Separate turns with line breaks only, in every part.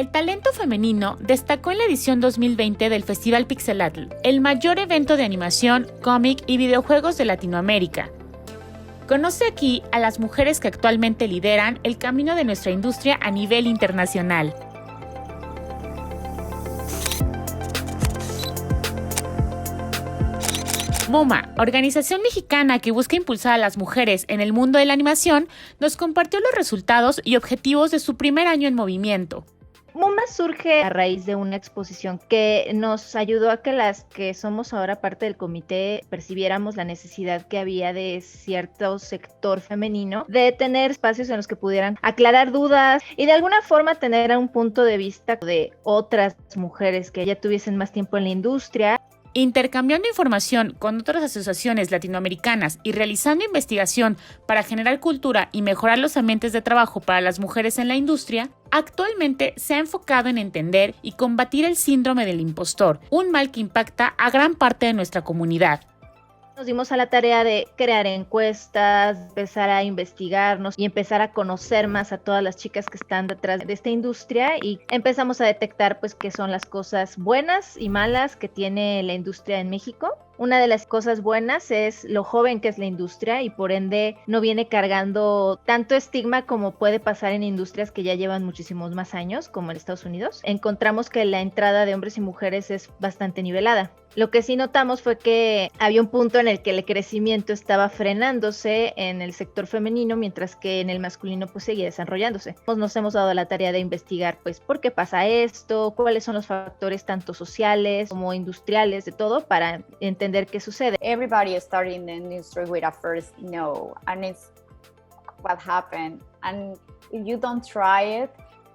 El talento femenino destacó en la edición 2020 del Festival Pixelatl, el mayor evento de animación, cómic y videojuegos de Latinoamérica. Conoce aquí a las mujeres que actualmente lideran el camino de nuestra industria a nivel internacional. MoMA, organización mexicana que busca impulsar a las mujeres en el mundo de la animación, nos compartió los resultados y objetivos de su primer año en movimiento.
MoMA surge a raíz de una exposición que nos ayudó a que las que somos ahora parte del comité percibiéramos la necesidad que había de cierto sector femenino de tener espacios en los que pudieran aclarar dudas y de alguna forma tener un punto de vista de otras mujeres que ya tuviesen más tiempo en la industria.
Intercambiando información con otras asociaciones latinoamericanas y realizando investigación para generar cultura y mejorar los ambientes de trabajo para las mujeres en la industria, actualmente se ha enfocado en entender y combatir el síndrome del impostor, un mal que impacta a gran parte de nuestra comunidad.
Nos dimos a la tarea de crear encuestas, empezar a investigarnos y empezar a conocer más a todas las chicas que están detrás de esta industria y empezamos a detectar pues qué son las cosas buenas y malas que tiene la industria en México. Una de las cosas buenas es lo joven que es la industria y por ende no viene cargando tanto estigma como puede pasar en industrias que ya llevan muchísimos más años, como en Estados Unidos. Encontramos que la entrada de hombres y mujeres es bastante nivelada. Lo que sí notamos fue que había un punto en el que el crecimiento estaba frenándose en el sector femenino, mientras que en el masculino pues seguía desarrollándose. Nos hemos dado la tarea de investigar pues por qué pasa esto, cuáles son los factores tanto sociales como industriales de todo para entender qué sucede.
Everybody started in the industry with a first no, and it's what happened. And if you don't try it,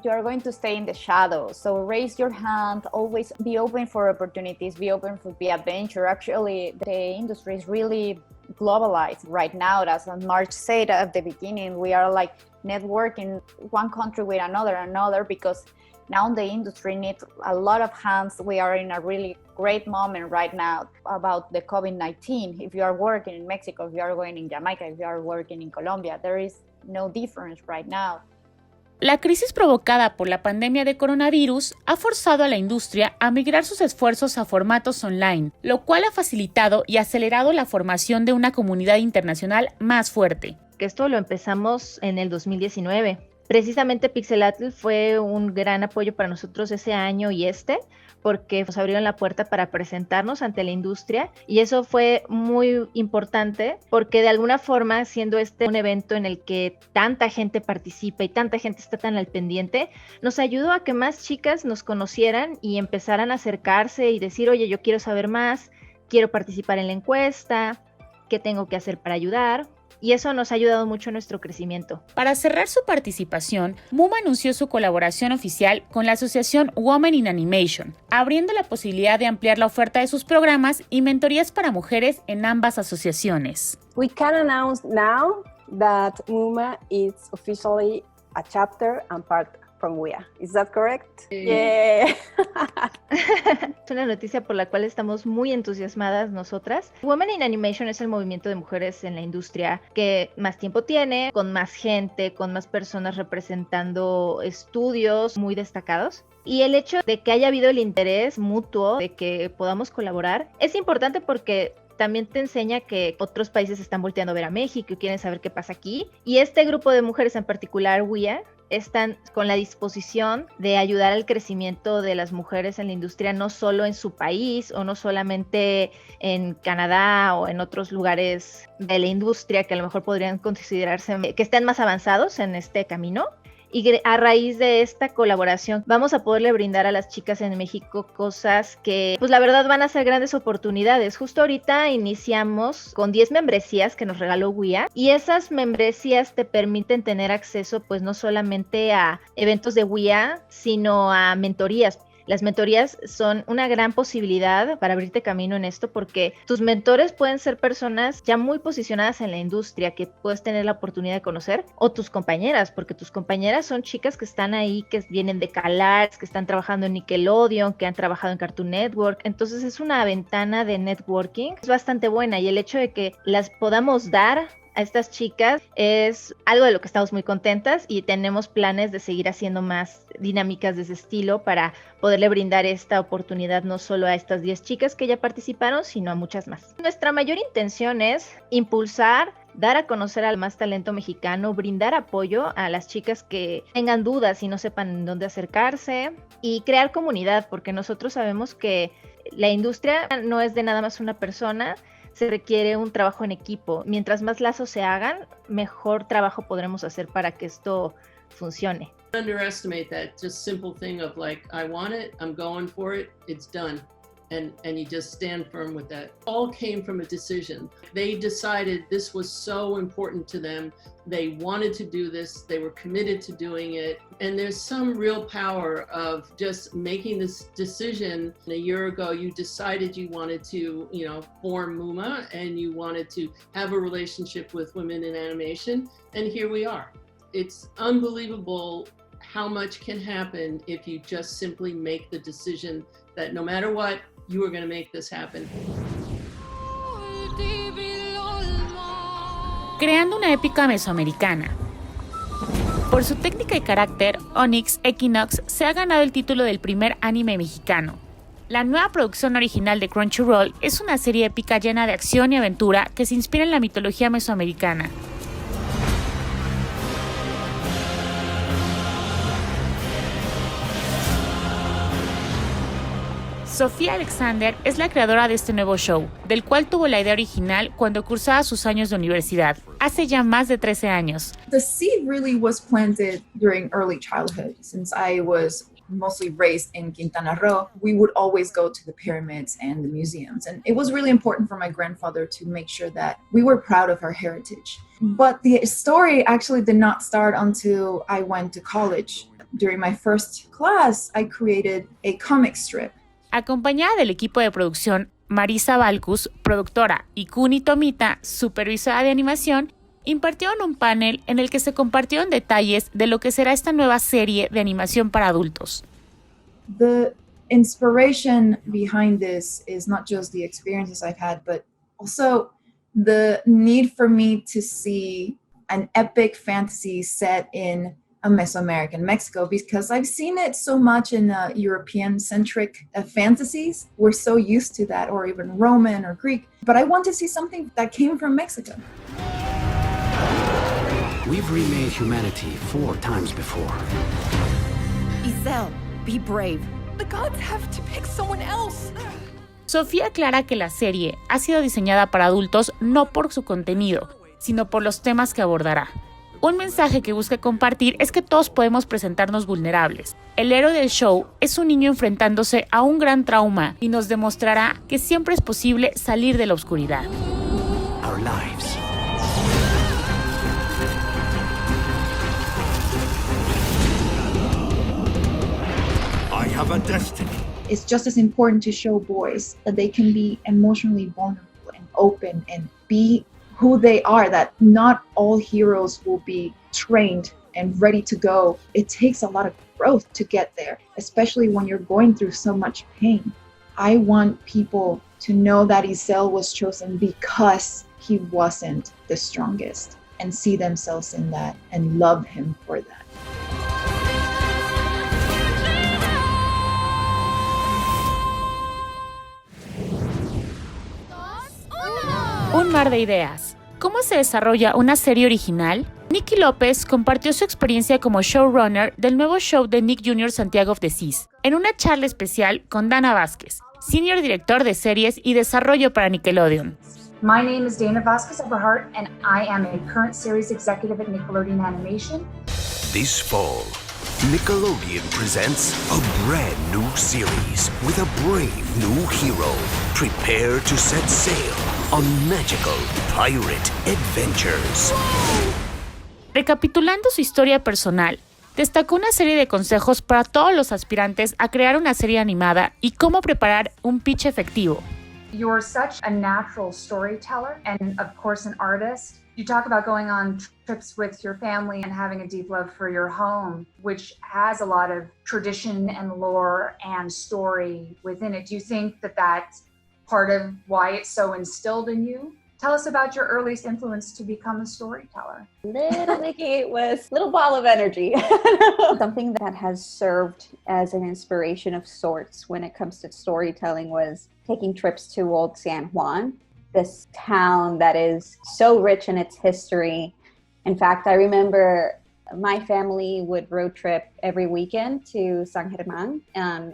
you are going to stay in the shadows. So raise your hand, always be open for opportunities, be open for the adventure. Actually, the industry is really globalized right now. As March said at the beginning, we are like networking one country with another because now the industry needs a lot of hands. We are in a really great moment right now about the COVID-19. If you are working in Mexico, if you are going in Jamaica, if you are working in Colombia, there is no difference right now.
La crisis provocada por la pandemia de coronavirus ha forzado a la industria a migrar sus esfuerzos a formatos online, lo cual ha facilitado y acelerado la formación de una comunidad internacional más fuerte.
Esto lo empezamos en el 2019. Precisamente Pixelatl fue un gran apoyo para nosotros ese año y porque nos abrieron la puerta para presentarnos ante la industria y eso fue muy importante porque de alguna forma, siendo un evento en el que tanta gente participa y tanta gente está tan al pendiente, nos ayudó a que más chicas nos conocieran y empezaran a acercarse y decir, oye, yo quiero saber más, quiero participar en la encuesta, ¿qué tengo que hacer para ayudar? Y eso nos ha ayudado mucho en nuestro crecimiento.
Para cerrar su participación, MoMA anunció su colaboración oficial con la asociación Women in Animation, abriendo la posibilidad de ampliar la oferta de sus programas y mentorías para mujeres en ambas asociaciones.
We can announce now that MoMA is officially a chapter and part from WIA. Is that correct?
Sí.
Yeah.
Es una noticia por la cual estamos muy entusiasmadas nosotras. Women in Animation es el movimiento de mujeres en la industria que más tiempo tiene, con más gente, con más personas representando estudios muy destacados. Y el hecho de que haya habido el interés mutuo de que podamos colaborar es importante porque también te enseña que otros países están volteando a ver a México y quieren saber qué pasa aquí. Y este grupo de mujeres en particular, WIA, están con la disposición de ayudar al crecimiento de las mujeres en la industria, no solo en su país o no solamente en Canadá o en otros lugares de la industria que a lo mejor podrían considerarse que estén más avanzados en este camino. Y a raíz de esta colaboración vamos a poderle brindar a las chicas en México cosas que pues la verdad van a ser grandes oportunidades. Justo ahorita iniciamos con 10 membresías que nos regaló WIA y esas membresías te permiten tener acceso pues no solamente a eventos de WIA sino a mentorías. Las mentorías son una gran posibilidad para abrirte camino en esto porque tus mentores pueden ser personas ya muy posicionadas en la industria que puedes tener la oportunidad de conocer o tus compañeras, porque tus compañeras son chicas que están ahí, que vienen de CalArts, que están trabajando en Nickelodeon, que han trabajado en Cartoon Network. Entonces es una ventana de networking, es bastante buena y el hecho de que las podamos dar a estas chicas es algo de lo que estamos muy contentas y tenemos planes de seguir haciendo más dinámicas de ese estilo para poderle brindar esta oportunidad no solo a estas 10 chicas que ya participaron, sino a muchas más. Nuestra mayor intención es impulsar, dar a conocer al más talento mexicano, brindar apoyo a las chicas que tengan dudas y no sepan en dónde acercarse y crear comunidad, porque nosotros sabemos que la industria no es de nada más una persona, se requiere un trabajo en equipo. Mientras más lazos se hagan, mejor trabajo podremos hacer para que esto funcione.
Underestimate that just simple thing of like, I want it, I'm going for it, it's done. And you just stand firm with that. All came from a decision. They decided this was so important to them. They wanted to do this. They were committed to doing it. And there's some real power of just making this decision. A year ago, you decided you wanted to, form MUMA and you wanted to have a relationship with women in animation. And here we are. It's unbelievable how much can happen if you just simply make the decision that no matter what, you are going to make this happen.
Creando una épica mesoamericana. Por su técnica y carácter, Onyx Equinox se ha ganado el título del primer anime mexicano. La nueva producción original de Crunchyroll es una serie épica llena de acción y aventura que se inspira en la mitología mesoamericana. Sofía Alexander es la creadora de este nuevo show, del cual tuvo la idea original cuando cursaba sus años de universidad, hace ya más de 13 años.
The seed really was planted during early childhood. Since I was mostly raised in Quintana Roo, we would always go to the pyramids and the museums. And it was really important for my grandfather to make sure that we were proud of our heritage. But the story actually did not start until I went to college. During my first class, I created a comic strip.
Acompañada del equipo de producción, Marisa Balcus, productora, y Kuni Tomita, supervisora de animación, impartieron un panel en el que se compartieron detalles de lo que será esta nueva serie de animación para adultos.
The inspiration behind this is not just the experiences I've had, but also the need for me to see an epic fantasy set in a Mesoamerican Mexico, because I've seen it so much in European-centric fantasies. We're so used to that, or even Roman or Greek. But I want to see something that came from Mexico.
We've remade humanity 4 times before.
Isel, be brave. The gods have to pick someone else.
Sofía aclara que la serie ha sido diseñada para adultos no por su contenido, sino por los temas que abordará. Un mensaje que busca compartir es que todos podemos presentarnos vulnerables. El héroe del show es un niño enfrentándose a un gran trauma y nos demostrará que siempre es posible salir de la oscuridad.
Our lives.
I have a destiny.
It's just as important to show boys that they can be emotionally vulnerable and open and be who they are, that not all heroes will be trained and ready to go. It takes a lot of growth to get there, especially when you're going through so much pain. I want people to know that Isel was chosen because he wasn't the strongest, and see themselves in that and love him for that.
Un mar de ideas. ¿Cómo se desarrolla una serie original? Nikki López compartió su experiencia como showrunner del nuevo show de Nick Jr. Santiago of the Seas, en una charla especial con Dana Vázquez, senior director de series y desarrollo para Nickelodeon.
My name is Dana Vázquez Everhart, and I am a current series executive at Nickelodeon Animation.
This fall, Nickelodeon presents a brand new series with a brave new hero. Prepare to set sail on magical pirate adventures.
Recapitulando su historia personal, destacó una serie de consejos para todos los aspirantes a crear una serie animada y cómo preparar un pitch efectivo.
You're such a natural storyteller and, of course, an artist. You talk about going on trips with your family and having a deep love for your home, which has a lot of tradition and lore and story within it. Do you think that that's part of why it's so instilled in you? Tell us about your earliest influence to become a storyteller.
Little Nikki was a little ball of energy. Something that has served as an inspiration of sorts when it comes to storytelling was taking trips to Old San Juan, this town that is so rich in its history. In fact, I remember my family would road trip every weekend to San Germán.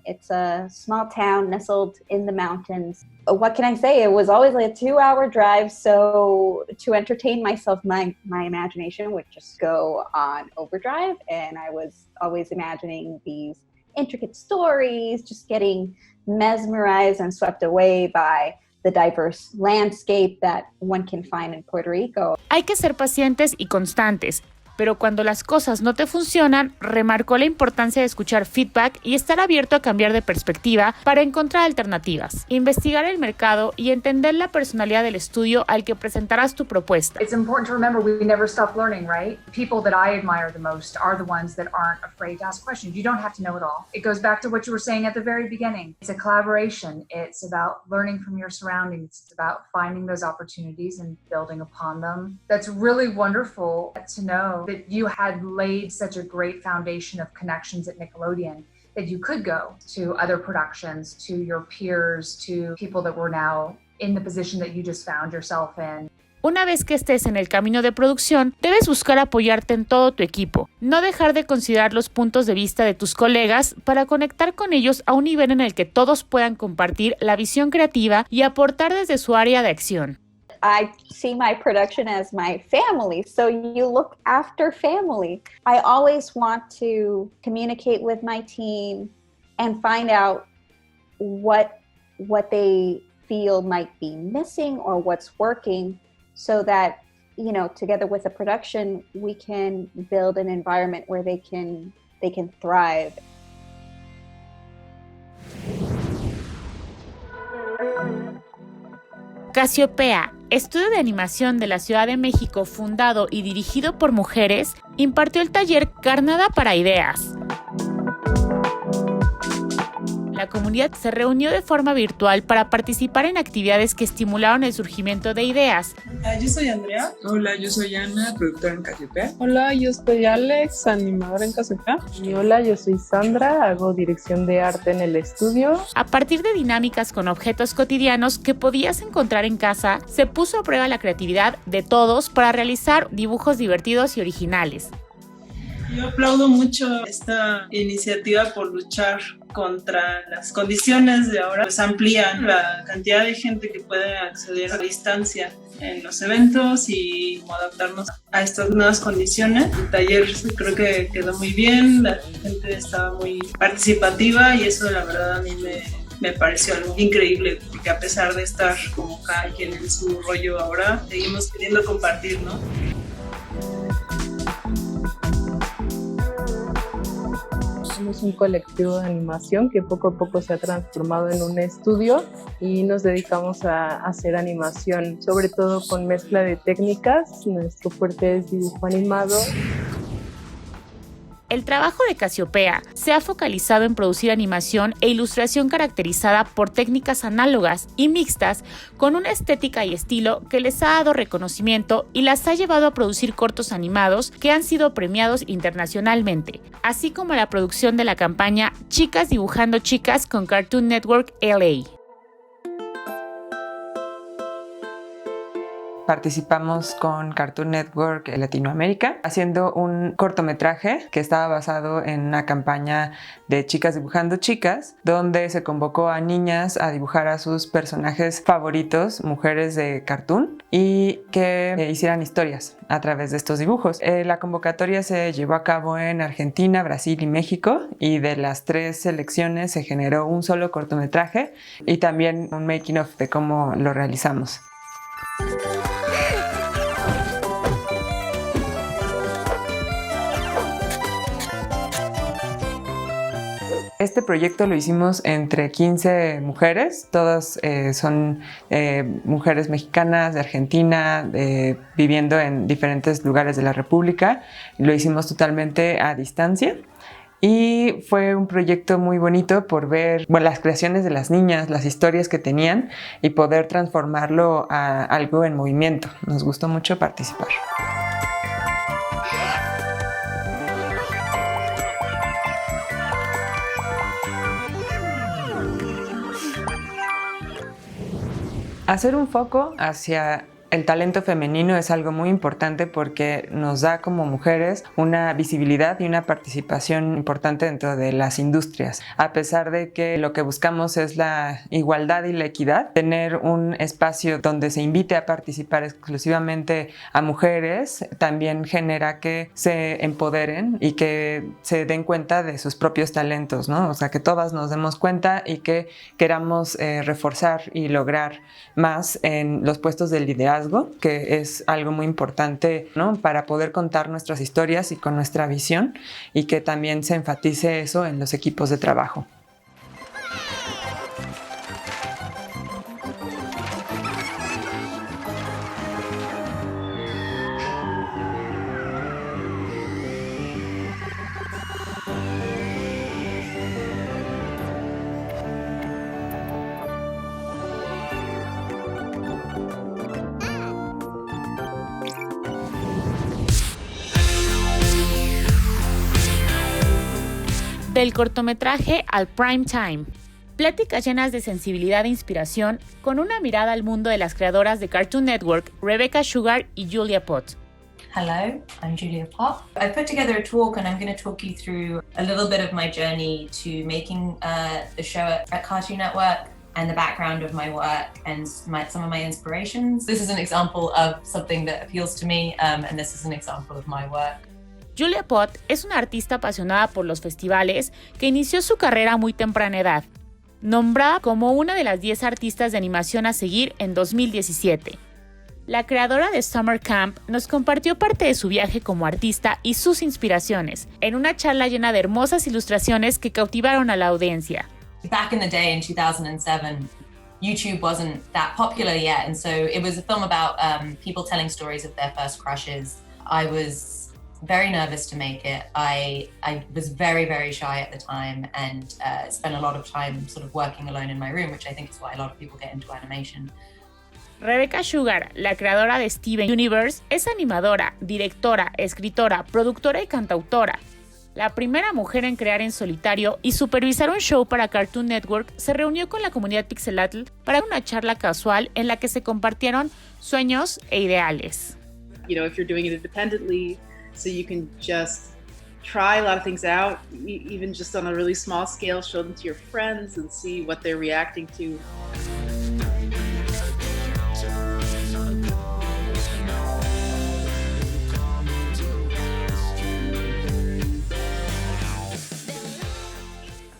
It's a small town nestled in the mountains. What can I say? It was always like a 2-hour drive. So to entertain myself, my imagination would just go on overdrive. And I was always imagining these intricate stories, just getting mesmerized and swept away by the diverse landscape that one can find in Puerto Rico.
Hay que ser pacientes y constantes. Pero cuando las cosas no te funcionan, remarcó la importancia de escuchar feedback y estar abierto a cambiar de perspectiva para encontrar alternativas, investigar el mercado y entender la personalidad del estudio al que presentarás tu propuesta.
It's important to remember we never stop learning, right? People that I admire the most are the ones that aren't afraid to ask questions. You don't have to know it all. It goes back to what you were saying at the very beginning. It's a collaboration. It's about learning from your surroundings. It's about finding those opportunities and building upon them. That's really wonderful to know that you had laid such a great foundation of connections at Nickelodeon that you could go to other productions, to your peers, to people that were now in the position that you just found yourself in.
Una vez que estés en el camino de producción, debes buscar apoyarte en todo tu equipo, no dejar de considerar los puntos de vista de tus colegas para conectar con ellos a un nivel en el que todos puedan compartir la visión creativa y aportar desde su área de acción.
I see my production as my family, so you look after family. I always want to communicate with my team and find out what they feel might be missing or what's working, so that, you know, together with the production, we can build an environment where they can thrive.
Casiopea, estudio de animación de la Ciudad de México fundado y dirigido por mujeres, impartió el taller Carnada para Ideas. La comunidad se reunió de forma virtual para participar en actividades que estimularon el surgimiento de ideas.
Yo soy Andrea. Hola, yo soy Ana, productora en Casiopea.
Hola, yo soy Alex, animadora en Casiopea. Y hola, yo soy Sandra, hago dirección de arte en el estudio.
A partir de dinámicas con objetos cotidianos que podías encontrar en casa, se puso a prueba la creatividad de todos para realizar dibujos divertidos y originales.
Yo aplaudo mucho esta iniciativa por luchar contra las condiciones de ahora, pues amplían la cantidad de gente que puede acceder a distancia en los eventos y adaptarnos a estas nuevas condiciones. El taller creo que quedó muy bien, la gente estaba muy participativa y eso la verdad a mí me pareció algo increíble, porque a pesar de estar como cada quien en su rollo ahora, seguimos queriendo compartir, ¿no?
Somos un colectivo de animación que poco a poco se ha transformado en un estudio y nos dedicamos a hacer animación, sobre todo con mezcla de técnicas. Nuestro fuerte es dibujo animado.
El trabajo de Casiopea se ha focalizado en producir animación e ilustración caracterizada por técnicas análogas y mixtas con una estética y estilo que les ha dado reconocimiento y las ha llevado a producir cortos animados que han sido premiados internacionalmente, así como la producción de la campaña Chicas Dibujando Chicas con Cartoon Network LA.
Participamos con Cartoon Network Latinoamérica haciendo un cortometraje que estaba basado en una campaña de Chicas Dibujando Chicas, donde se convocó a niñas a dibujar a sus personajes favoritos, mujeres de cartoon, y que hicieran historias a través de estos dibujos. La convocatoria se llevó a cabo en Argentina, Brasil y México, y de las 3 selecciones se generó un solo cortometraje y también un making of de cómo lo realizamos. Este proyecto lo hicimos entre 15 mujeres, todas son mujeres mexicanas de Argentina, viviendo en diferentes lugares de la República. Lo hicimos totalmente a distancia y fue un proyecto muy bonito por ver las creaciones de las niñas, las historias que tenían y poder transformarlo a algo en movimiento. Nos gustó mucho participar. Hacer un foco hacia el talento femenino es algo muy importante porque nos da como mujeres una visibilidad y una participación importante dentro de las industrias. A pesar de que lo que buscamos es la igualdad y la equidad, tener un espacio donde se invite a participar exclusivamente a mujeres también genera que se empoderen y que se den cuenta de sus propios talentos, ¿no? O sea, que todas nos demos cuenta y que queramos reforzar y lograr más en los puestos de liderazgo, que es algo muy importante, ¿no? Para poder contar nuestras historias y con nuestra visión, y que también se enfatice eso en los equipos de trabajo.
Del cortometraje al prime time. Pláticas llenas de sensibilidad e inspiración con una mirada al mundo de las creadoras de Cartoon Network, Rebecca Sugar y Julia Pott.
Hello, I'm Julia Pott. I put together a talk and I'm going to talk you through a little bit of my journey to making the show at Cartoon Network and the background of my work and some of my inspirations. This is an example of something that appeals to me and this is an example of my work.
Julia Pott es una artista apasionada por los festivales que inició su carrera a muy temprana edad, nombrada como una de las 10 artistas de animación a seguir en 2017. La creadora de Summer Camp nos compartió parte de su viaje como artista y sus inspiraciones, en una charla llena de hermosas ilustraciones que cautivaron a la audiencia.
Back in the day in 2007, YouTube wasn't that popular yet, and so it was a film about people telling stories of their first crushes. I was very nervous to make it. I was very, very shy at the time and spent a lot of time sort of working alone in my room, which I think is why a lot of people get into animation.
Rebecca Sugar, la creadora de Steven Universe, es animadora, directora, escritora, productora y cantautora. La primera mujer en crear en solitario y supervisar un show para Cartoon Network, se reunió con la comunidad Pixelatl para una charla casual en la que se compartieron sueños e ideales.
You know, if you're doing it independently, so you can just try a lot of things out, even just on a really small scale, show them to your friends and see what they're reacting to.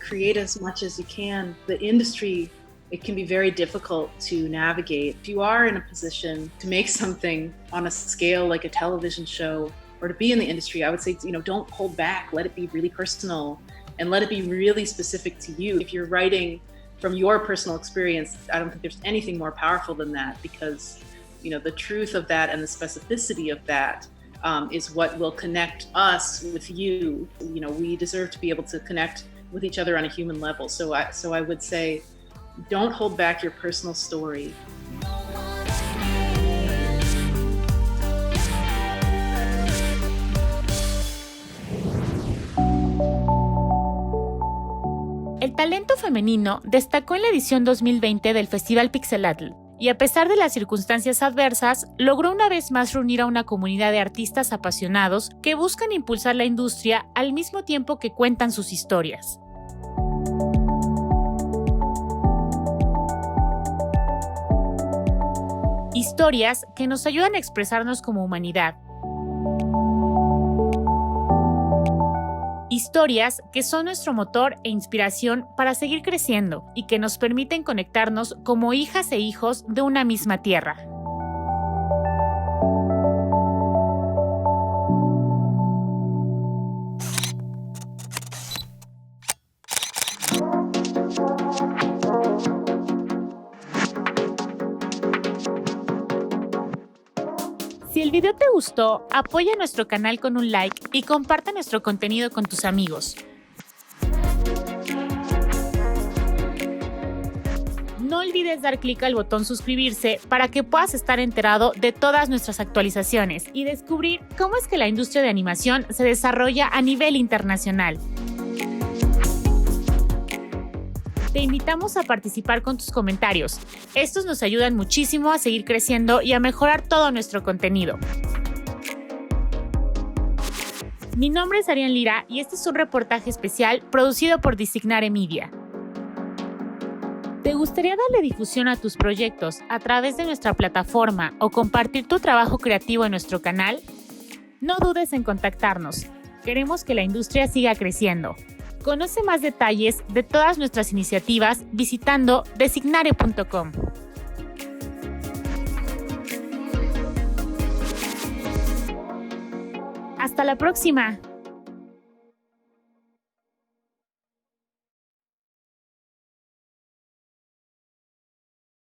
Create as much as you can. The industry, it can be very difficult to navigate. If you are in a position to make something on a scale like a television show, or to be in the industry, I would say, don't hold back. Let it be really personal and let it be really specific to you. If you're writing from your personal experience, I don't think there's anything more powerful than that, because, the truth of that and the specificity of that is what will connect us with you. We deserve to be able to connect with each other on a human level. So I would say, don't hold back your personal story.
El talento femenino destacó en la edición 2020 del Festival Pixelatl y, a pesar de las circunstancias adversas, logró una vez más reunir a una comunidad de artistas apasionados que buscan impulsar la industria al mismo tiempo que cuentan sus historias. Historias que nos ayudan a expresarnos como humanidad. Historias que son nuestro motor e inspiración para seguir creciendo y que nos permiten conectarnos como hijas e hijos de una misma tierra. Si el video te gustó, apoya nuestro canal con un like y comparte nuestro contenido con tus amigos. olvides dar clic al botón suscribirse para que puedas estar enterado de todas nuestras actualizaciones y descubrir cómo es que la industria de animación se desarrolla a nivel internacional. Te invitamos a participar con tus comentarios. Estos nos ayudan muchísimo a seguir creciendo y a mejorar todo nuestro contenido. Mi nombre es Arián Lira y este es un reportaje especial producido por Designare Media. ¿Te gustaría darle difusión a tus proyectos a través de nuestra plataforma o compartir tu trabajo creativo en nuestro canal? No dudes en contactarnos. Queremos que la industria siga creciendo. Conoce más detalles de todas nuestras iniciativas visitando designare.com. ¡Hasta la próxima!